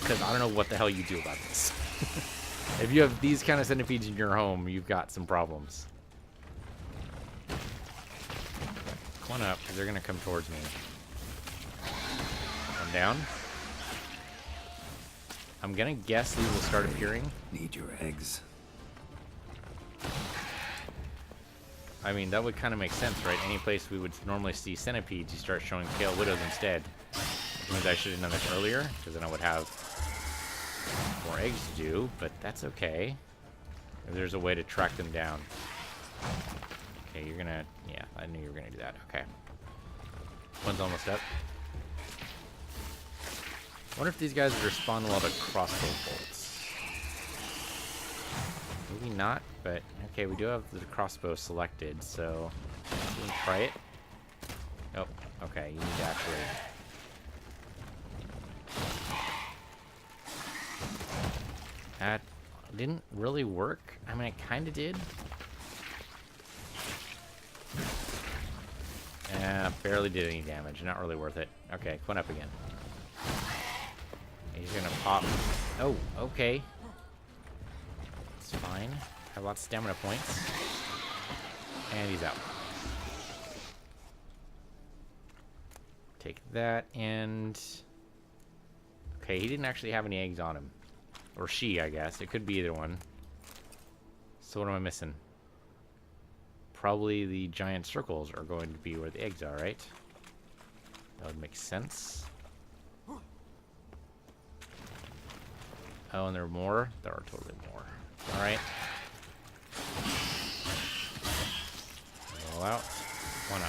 S1: Because I don't know what the hell you do about this. If you have these kind of centipedes in your home, you've got some problems. One up, because they're going to come towards me. One down. I'm going to guess these will start appearing.
S2: Need your eggs.
S1: I mean, that would kind of make sense, right? Any place we would normally see centipedes, you start showing pale widows instead. Which means I should have done this earlier, because then I would have more eggs to do, but that's okay. If there's a way to track them down. Okay, you're gonna... Yeah, I knew you were gonna do that. Okay. One's almost up. I wonder if these guys would respond well to crossbow bolts. Maybe not, but... Okay, we do have the crossbow selected, so... We can try it. Oh, okay, you need to actually... That didn't really work. I mean, it kind of did. Barely did any damage. Not really worth it. Okay, Quinn up again. He's gonna pop. Oh, okay. It's fine. Have lots of stamina points. And he's out. Take that and... Okay, he didn't actually have any eggs on him. Or she, I guess. It could be either one. So what am I missing? Probably the giant circles are going to be where the eggs are, right? That would make sense. Oh, and there are more? There are totally more. Alright. Roll out. One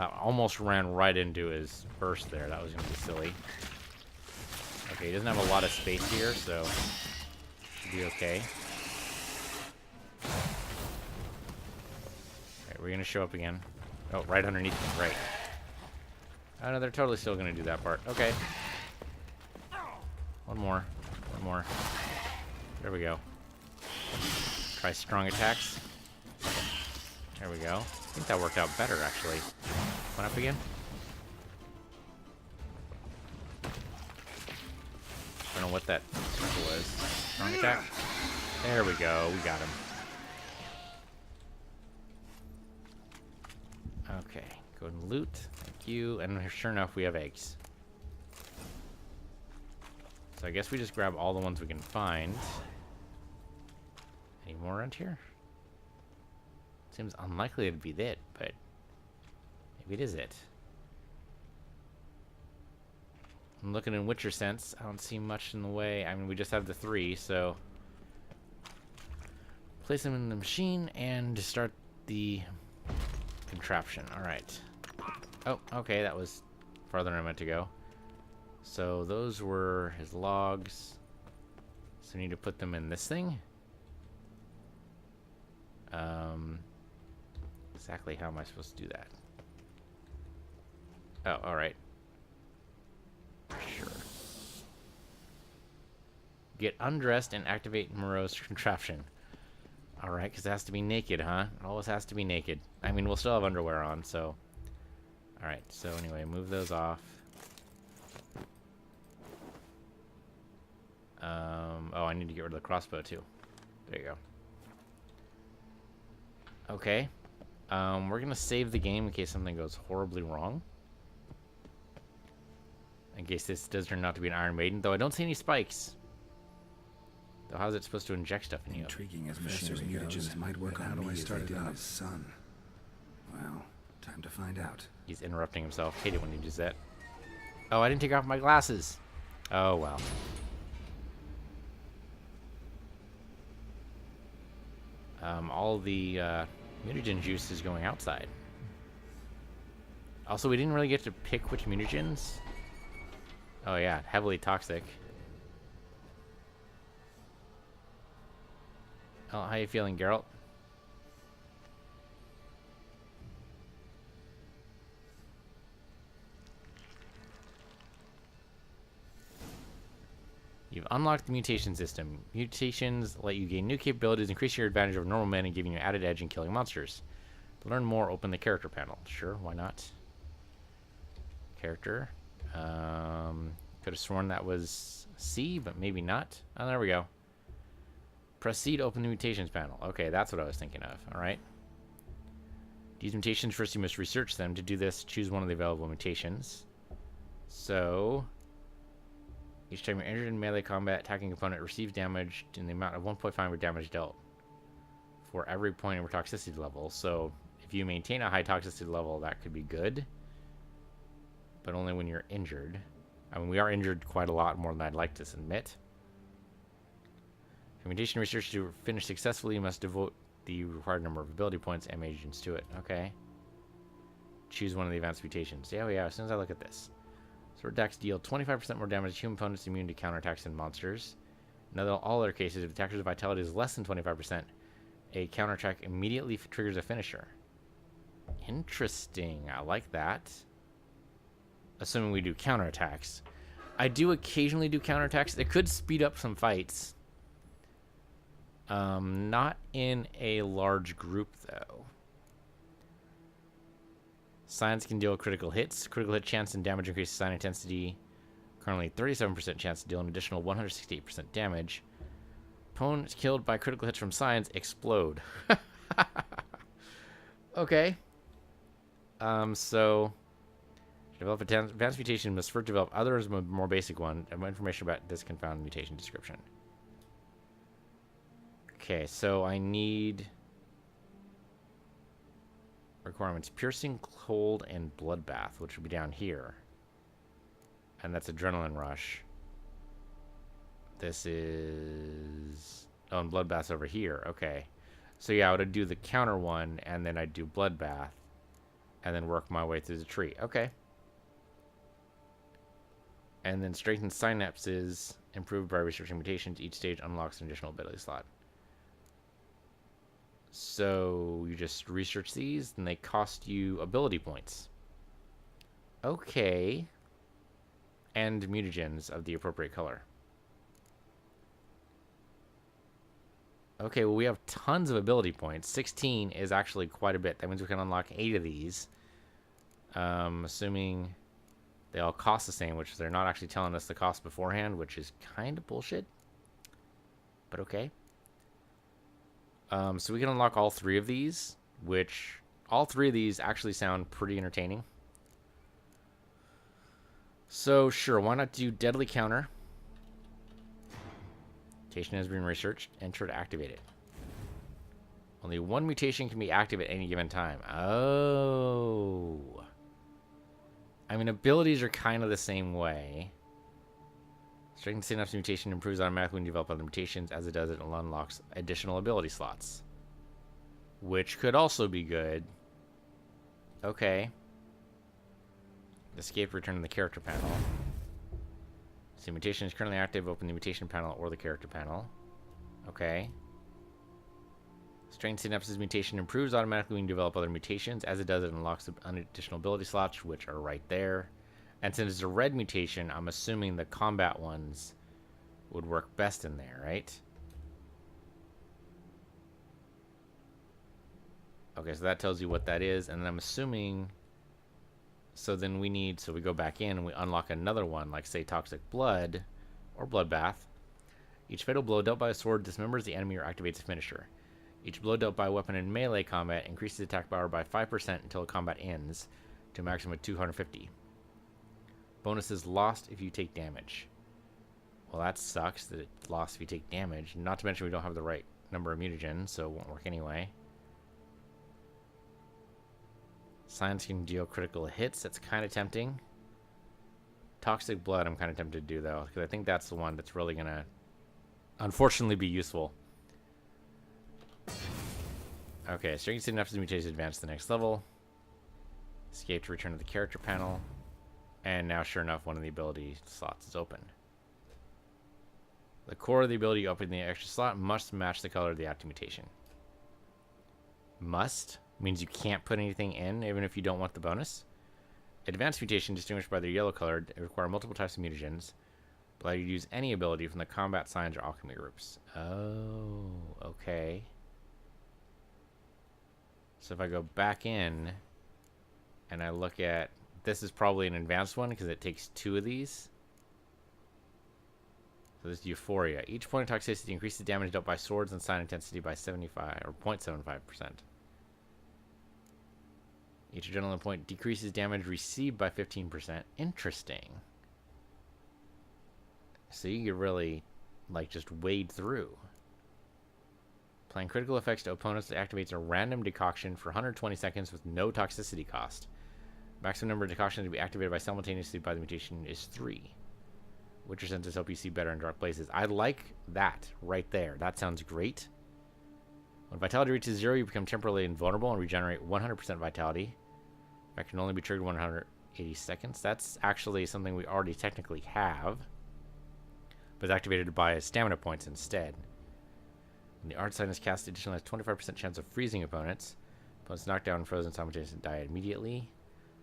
S1: up. Almost ran right into his burst there. That was going to be silly. Okay, he doesn't have a lot of space here, so should be okay. Alright, we're gonna show up again. Oh, right underneath him, right. Oh no, they're totally still gonna do that part. Okay. One more. One more. There we go. Try strong attacks. There we go. I think that worked out better, actually. One up again. I don't know what that circle was. Strong attack. There we go. We got him. Okay. Go and loot. Thank you. And sure enough, we have eggs. So I guess we just grab all the ones we can find. Any more around here? Seems unlikely it'd be that, but maybe it is it. I'm looking in Witcher sense. I don't see much in the way. I mean, we just have the 3, so... Place them in the machine and start the contraption. Alright. Oh, okay, that was farther than I meant to go. So those were his logs. So we need to put them in this thing. Exactly how am I supposed to do that? Oh, alright. Sure. Get undressed and activate Moreau's contraption. Alright, because it has to be naked, huh? It always has to be naked. I mean, we'll still have underwear on, so... Alright, so anyway, move those off. Oh, I need to get rid of the crossbow, too. There you go. Okay. We're gonna save the game in case something goes horribly wrong. In case this does turn out to be an Iron Maiden, though I don't see any spikes. Though how's it supposed to inject stuff in you?
S2: Intriguing as machinery mutagens might work on me as they did on his son. Well, time to find out.
S1: He's interrupting himself. Hate it when he does that. Oh, I didn't take off my glasses. Oh, well. All the mutagen juice is going outside. Also, we didn't really get to pick which mutagens. Oh yeah, heavily toxic. Oh, how you feeling, Geralt? You've unlocked the mutation system. Mutations let you gain new capabilities, increase your advantage over normal men, and giving you added edge in killing monsters. To learn more, open the character panel. Sure, why not? Character. Could have sworn that was C, but maybe not. Oh, there we go. Proceed to open the mutations panel. Okay, that's what I was thinking of. Alright. These mutations, first you must research them. To do this, choose one of the available mutations. So... each time you're injured in melee combat, attacking opponent receives damage in the amount of 1.5 for damage dealt for every point of toxicity level. So if you maintain a high toxicity level, that could be good. But only when you're injured. I mean, we are injured quite a lot more than I'd like to admit. For mutation research to finish successfully, you must devote the required number of ability points and agents to it. Okay. Choose one of the advanced mutations. Yeah, as soon as I look at this. Sword attacks deal 25% more damage to human opponents immune to counterattacks and monsters. In all other cases, if the attacker's vitality is less than 25%, a counterattack immediately triggers a finisher. Interesting. I like that. Assuming we do counterattacks. I do occasionally do counterattacks. It could speed up some fights. Not in a large group, though. Science can deal critical hits. Critical hit chance and damage increases sign intensity. Currently 37% chance to deal an additional 168% damage. Opponents killed by critical hits from science explode. Okay. So... develop advanced mutation must first develop others, a more basic one. And more information about this can found in the mutation description. Okay, so I need... requirements: piercing, cold, and bloodbath, which will be down here. And that's adrenaline rush. This is... oh, and bloodbath's over here. Okay. So yeah, I would do the counter one, and then I'd do bloodbath. And then work my way through the tree. Okay. And then strengthen synapses, improved by researching mutations. Each stage unlocks an additional ability slot. So you just research these, and they cost you ability points. Okay. And mutagens of the appropriate color. Okay, well, we have tons of ability points. 16 is actually quite a bit. That means we can unlock 8 of these. Assuming they all cost the same, which they're not actually telling us the cost beforehand, which is kind of bullshit. But okay. So we can unlock all 3 of these, which all 3 of these actually sound pretty entertaining. So sure, why not do Deadly Counter? Mutation has been researched. Enter to activate it. Only one mutation can be active at any given time. Oh. I mean, abilities are kind of the same way. Strengthen synapse mutation improves automatically when you develop other mutations. As it does, it unlocks additional ability slots. Which could also be good. Okay. Escape, return to the character panel. So mutation is currently active. Open the mutation panel or the character panel. Okay. Strain Synapses mutation improves automatically when you develop other mutations. As it does, it unlocks additional ability slots, which are right there. And since it's a red mutation, I'm assuming the combat ones would work best in there, right? Okay, so that tells you what that is. And then I'm assuming... So then we need... So we go back in and we unlock another one, like, say, Toxic Blood or Bloodbath. Each fatal blow dealt by a sword dismembers the enemy or activates a finisher. Each blow dealt by a weapon in melee combat increases attack power by 5% until combat ends, to a maximum of 250. Bonuses lost if you take damage. Well, that sucks that it's lost if you take damage. Not to mention we don't have the right number of mutagens, so it won't work anyway. Science can deal critical hits. That's kind of tempting. Toxic Blood I'm kind of tempted to do, though, because I think that's the one that's really going to, unfortunately, be useful. Okay, Strength Synapses mutation advance to the next level. Escape to return to the character panel. And now, sure enough, one of the ability slots is open. The core of the ability to open the extra slot must match the color of the active mutation. Must means you can't put anything in, even if you don't want the bonus. Advanced mutation, distinguished by their yellow color, require multiple types of mutagens, but allow you to use any ability from the combat signs or alchemy groups. Oh, okay. So if I go back in and I look at, this is probably an advanced one because it takes 2 of these. So this is Euphoria. Each point of toxicity increases damage dealt by swords and sign intensity by 75 or 0.75%. Each adrenaline point decreases damage received by 15%. Interesting. So you could really, like, just wade through. Applying critical effects to opponents that activates a random decoction for 120 seconds with no toxicity cost. Maximum number of decoctions to be activated by simultaneously by the mutation is 3. Witcher senses help you see better in dark places. I like that right there. That sounds great. When vitality reaches 0, you become temporarily invulnerable and regenerate 100% vitality. That can only be triggered 180 seconds. That's actually something we already technically have, but it's activated by stamina points instead. When the art sign is cast, additionally has 25% chance of freezing opponents. Opponents knocked down and frozen simultaneously die immediately.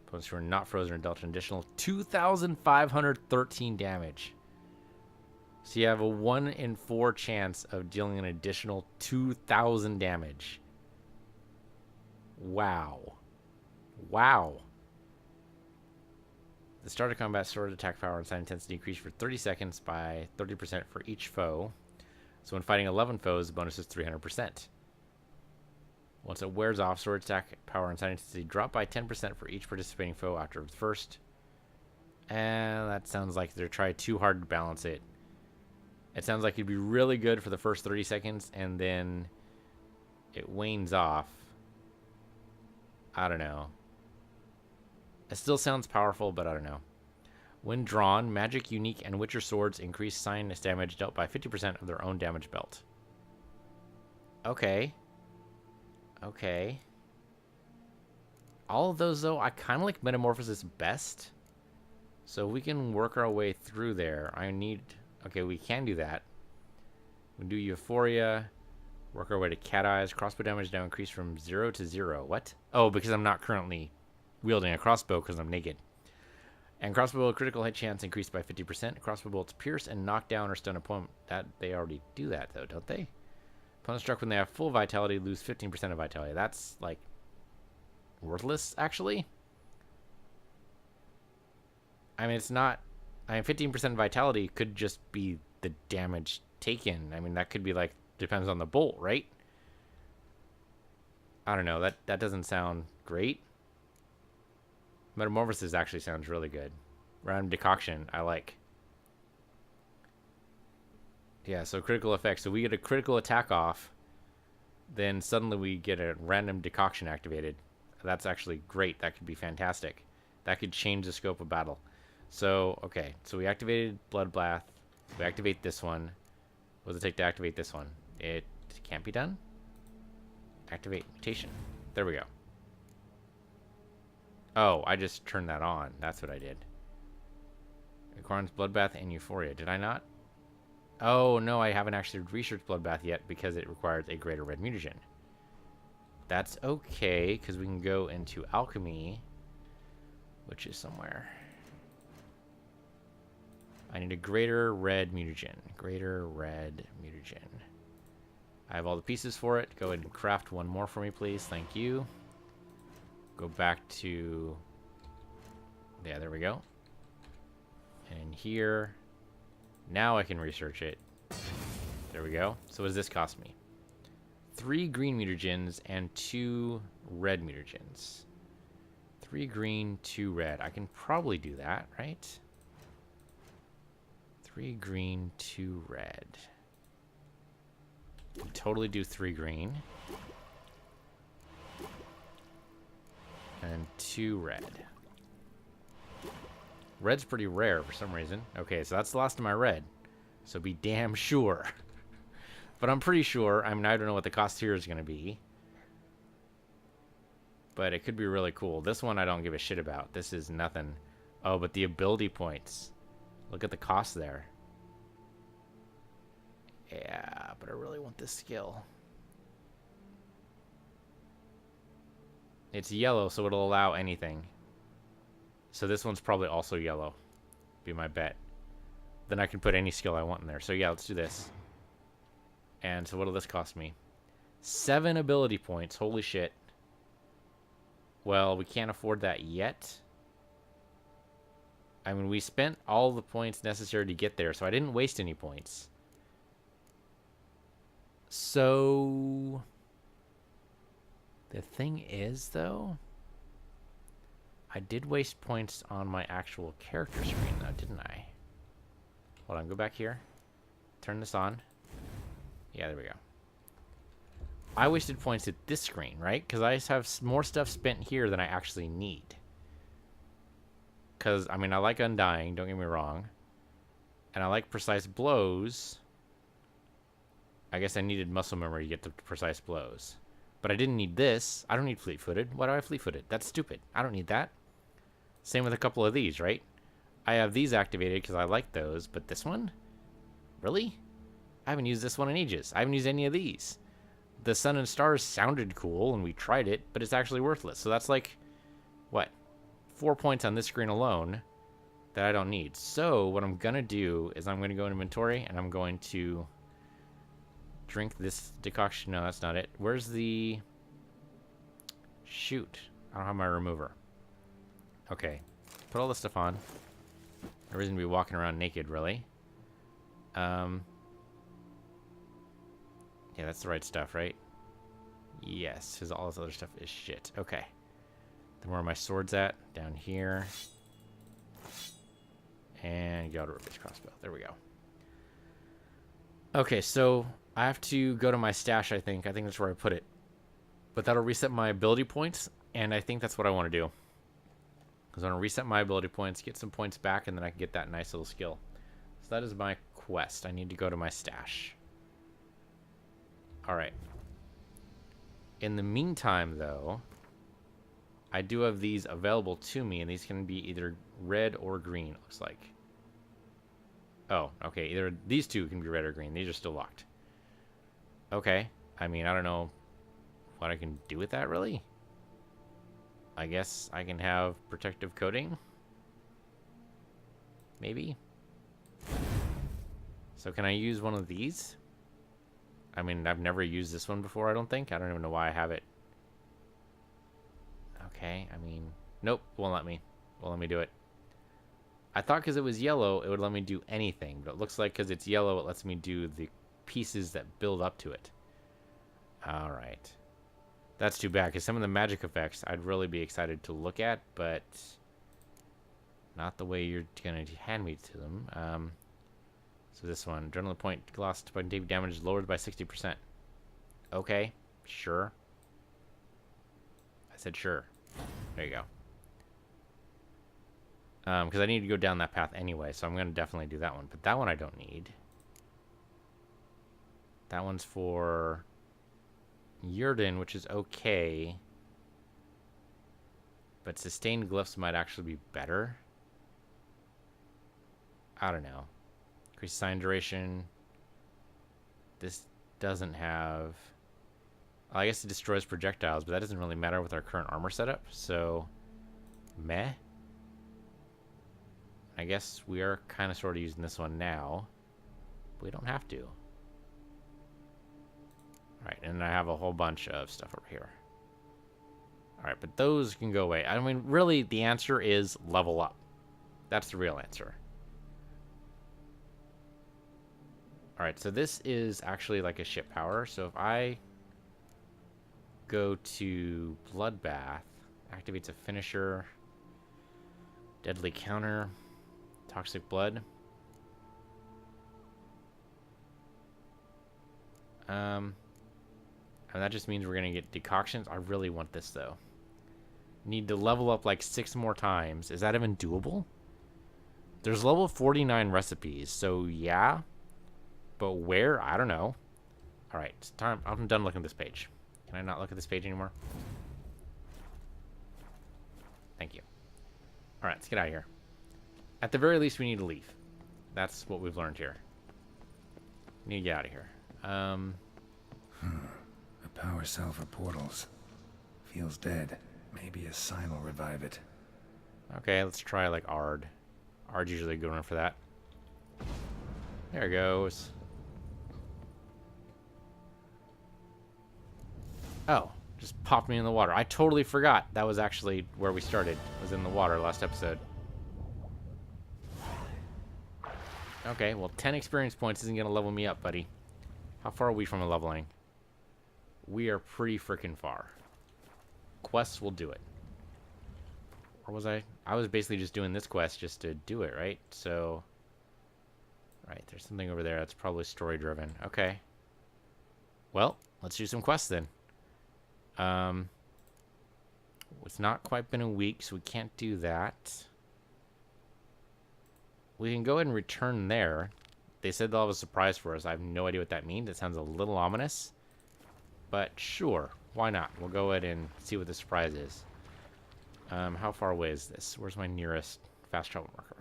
S1: Opponents who are not frozen are dealt an additional 2,513 damage. So you have a 1 in 4 chance of dealing an additional 2,000 damage. Wow. Wow. The start of combat, sword attack power and sign intensity increase for 30 seconds by 30% for each foe. So when fighting 11 foes, the bonus is 300%. Once it wears off, sword attack power and sign intensity drop by 10% for each participating foe after the first. And that sounds like they're trying too hard to balance it. It sounds like it'd be really good for the first 30 seconds, and then it wanes off. I don't know. It still sounds powerful, but I don't know. When drawn, magic, unique, and witcher swords increase sinus damage dealt by 50% of their own damage belt. Okay. Okay. All of those, though, I kind of like Metamorphosis best. So if we can work our way through there, I need... Okay, we can do that. We do Euphoria. Work our way to Cat Eyes. Crossbow damage now increased from 0 to 0. What? Oh, because I'm not currently wielding a crossbow because I'm naked. And crossbow critical hit chance increased by 50%. Crossbow bolts pierce and knock down or stun opponent. That they already do that, though, don't they? Opponents struck when they have full vitality lose 15% of vitality. That's, like, worthless, actually. I mean, it's not... I mean, 15% vitality could just be the damage taken. I mean, that could be, like, depends on the bolt, right? I don't know. That doesn't sound great. Metamorphosis actually sounds really good. Random decoction, I like. Yeah, so critical effects. So we get a critical attack off, then suddenly we get a random decoction activated. That's actually great. That could be fantastic. That could change the scope of battle. So, okay. So we activated Bloodbath. We activate this one. What does it take to activate this one? It can't be done. Activate mutation. There we go. Oh, I just turned that on. That's what I did. Requires Bloodbath and Euphoria. Did I not? Oh, no, I haven't actually researched Bloodbath yet because it requires a greater red mutagen. That's okay, because we can go into Alchemy, which is somewhere. I need a greater red mutagen. Greater red mutagen. I have all the pieces for it. Go ahead and craft one more for me, please. Thank you. Go back to... Yeah, there we go. And here... Now I can research it. There we go. So what does this cost me? 3 green mutagens and 2 red mutagens. 3 green, 2 red. I can probably do that, right? 3 green, 2 red. Can totally do 3 green. And 2 red. Red's pretty rare for some reason. Okay, so that's the last of my red. So be damn sure. But I'm pretty sure. I mean, I don't know what the cost here is going to be. But it could be really cool. This one I don't give a shit about. This is nothing. Oh, but the ability points. Look at the cost there. Yeah, but I really want this skill. It's yellow, so it'll allow anything. So this one's probably also yellow. Be my bet. Then I can put any skill I want in there. So yeah, let's do this. And so what'll this cost me? 7 ability points. Holy shit. Well, we can't afford that yet. I mean, we spent all the points necessary to get there, so I didn't waste any points. So... The thing is, though... I did waste points on my actual character screen, though, didn't I? Hold on, go back here. Turn this on. Yeah, there we go. I wasted points at this screen, right? Because I have more stuff spent here than I actually need. Because, I mean, I like Undying, don't get me wrong. And I like Precise Blows. I guess I needed muscle memory to get the Precise Blows. But I didn't need this. I don't need Fleet-Footed. Why do I have Fleet-Footed? That's stupid. I don't need that. Same with a couple of these, right? I have these activated because I like those, but this one? Really? I haven't used this one in ages. I haven't used any of these. The Sun and Stars sounded cool, and we tried it, but it's actually worthless. So that's like, what? 4 points on this screen alone that I don't need. So what I'm going to do is I'm going to go in inventory, and I'm going to drink this decoction. No, that's not it. Where's the... Shoot. I don't have my remover. Okay. Put all this stuff on. No reason to be walking around naked, really. Yeah, that's the right stuff, right? Yes, because all this other stuff is shit. Okay. Then where are my swords at? Down here. And get out of Bitch Crossbow. There we go. Okay, so I have to go to my stash, I think. I think that's where I put it. But that'll reset my ability points, and I think that's what I want to do. Because I want to reset my ability points, get some points back, and then I can get that nice little skill. So that is my quest. I need to go to my stash. Alright. In the meantime, though, I do have these available to me, and these can be either red or green, it looks like. Oh, okay. Either these two can be red or green. These are still locked. Okay. I mean, I don't know what I can do with that, really. I guess I can have protective coating. Maybe. So can I use one of these? I mean, I've never used this one before, I don't think. I don't even know why I have it. Okay, I mean... Nope, won't let me. Won't let me do it. I thought because it was yellow, it would let me do anything. But it looks like because it's yellow, it lets me do the pieces that build up to it. Alright. That's too bad, because some of the magic effects I'd really be excited to look at, but... not the way you're going to hand me to them. So this one, adrenaline point lost by taking damage lowered by 60%. Okay, sure. I said sure. There you go. Because I need to go down that path anyway, so I'm going to definitely do that one. But that one I don't need. That one's for Yurden, which is okay. But sustained glyphs might actually be better. I don't know. Increase sign duration. This doesn't have... Well, I guess it destroys projectiles, but that doesn't really matter with our current armor setup, so... Meh. I guess we are kind of sort of using this one now. But we don't have to. Alright, and I have a whole bunch of stuff over here. Alright, but those can go away. I mean, really, the answer is level up. That's the real answer. Alright, so this is actually like a ship power. So if I go to Bloodbath, activates a finisher, deadly counter, toxic blood. And that just means we're going to get decoctions. I really want this, though. Need to level up like 6 more times. Is that even doable? There's level 49 recipes, so yeah. But where? I don't know. Alright, it's time. I'm done looking at this page. Can I not look at this page anymore? Thank you. Alright, let's get out of here. At the very least, we need to leave. That's what we've learned here. We need to get out of here.
S2: A power cell for portals. Feels dead. Maybe a sign will revive it.
S1: Okay, let's try like Ard. Ard's usually a good one for that. There it goes. Oh, just popped me in the water. I totally forgot that was actually where we started. Was in the water last episode. Okay, well 10 experience points isn't gonna level me up, buddy. How far are we from a leveling? We are pretty freaking far. Quests will do it. Or was I? I was basically just doing this quest just to do it, right? So... Right, there's something over there that's probably story-driven. Okay. Well, let's do some quests then. It's not quite been a week, so we can't do that. We can go ahead and return there. They said they'll have a surprise for us. I have no idea what that means. It sounds a little ominous. But sure, why not? We'll go ahead and see what the surprise is. How far away is this? Where's my nearest fast travel marker?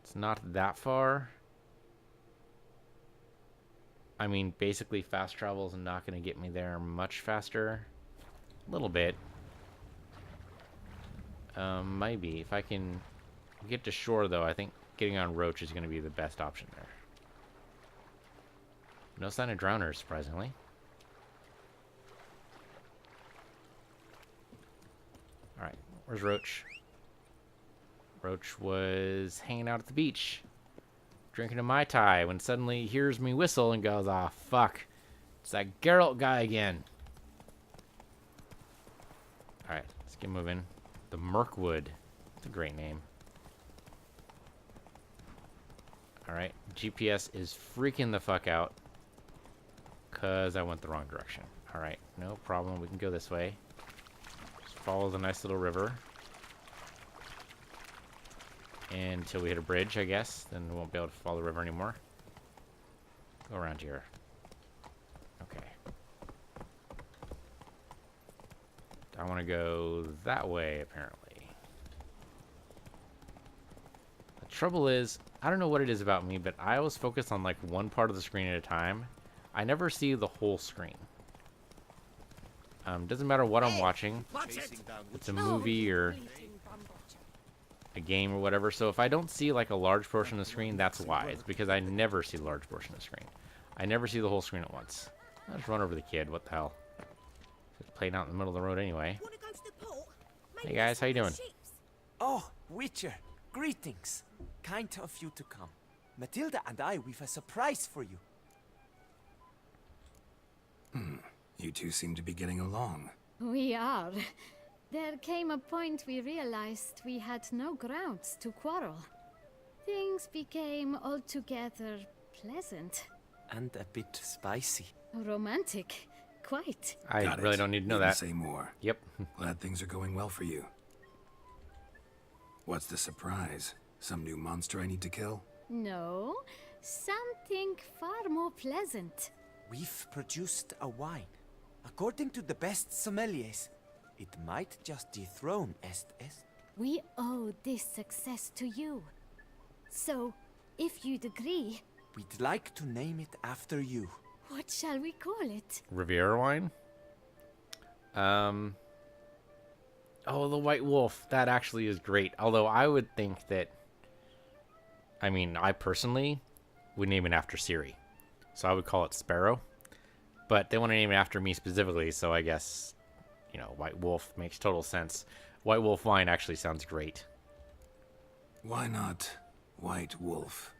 S1: It's not that far. I mean, basically fast travel is not going to get me there much faster. A little bit. Maybe. If I can get to shore, though, I think getting on Roach is going to be the best option there. No sign of drowners, surprisingly. Alright, where's Roach? Roach was hanging out at the beach, drinking a Mai Tai, when suddenly he hears me whistle and goes, ah, fuck. It's that Geralt guy again. Alright, let's get moving. The Mirkwood. That's a great name. Alright, GPS is freaking the fuck out. Because I went the wrong direction. Alright, no problem. We can go this way. Just follow the nice little river. And until we hit a bridge, I guess. Then we won't be able to follow the river anymore. Go around here. Okay. I want to go that way, apparently. The trouble is, I don't know what it is about me, but I always focus on like one part of the screen at a time. I never see the whole screen. Doesn't matter what I'm watching. It's a movie or a game or whatever. So if I don't see like a large portion of the screen, that's why. It's because I never see a large portion of the screen. I never see the whole screen at once. I'll just run over the kid. What the hell? Just playing out in the middle of the road anyway. Hey guys, how you doing?
S5: Oh, Witcher, greetings. Kind of you to come. Matilda and I, we've a surprise for you.
S2: You two seem to be getting along.
S6: We are. There came a point we realized we had no grounds to quarrel. Things became altogether pleasant.
S5: And a bit spicy.
S6: Romantic. Quite.
S1: I
S2: Got
S1: really
S2: it.
S1: don't need to know
S2: Need to
S1: that.
S2: say more.
S1: Yep.
S2: Glad things are going well for you. What's the surprise? Some new monster I need to kill?
S6: No, something far more pleasant.
S5: We've produced a wine. According to the best sommeliers, it might just dethrone Est.
S6: We owe this success to you. So, if you'd agree,
S5: We'd like to name it after you.
S6: what shall we call it?
S1: Riviera wine? Oh, the White Wolf. That actually is great. Although I would think that, I mean, I personally would name it after Siri. So I would call it Sparrow. But they want to name it after me specifically, so I guess, you know, White Wolf makes total sense. White Wolf wine actually sounds great.
S2: Why not White Wolf?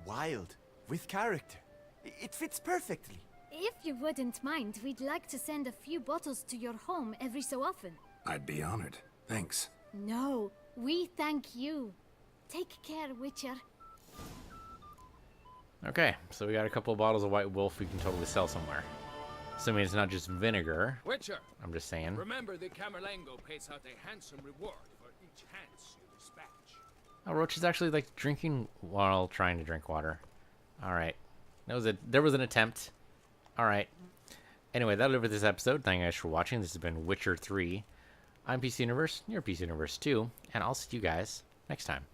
S5: Wild, with character. It fits perfectly.
S6: If you wouldn't mind, we'd like to send a few bottles to your home every so often.
S2: I'd be honored. Thanks.
S6: No, we thank you. Take care, Witcher.
S1: Okay, so we got a couple of bottles of White Wolf we can totally sell somewhere. Assuming it's not just vinegar.
S7: Witcher,
S1: I'm just saying.
S7: remember the Camerlengo pays out a handsome reward for each Hans you dispatch.
S1: Oh, Roach is actually like drinking while trying to drink water. Alright. There was an attempt. Alright. Anyway, that'll do it for this episode. Thank you guys for watching. This has been Witcher 3. I'm PC Universe, you're PC Universe 2, and I'll see you guys next time.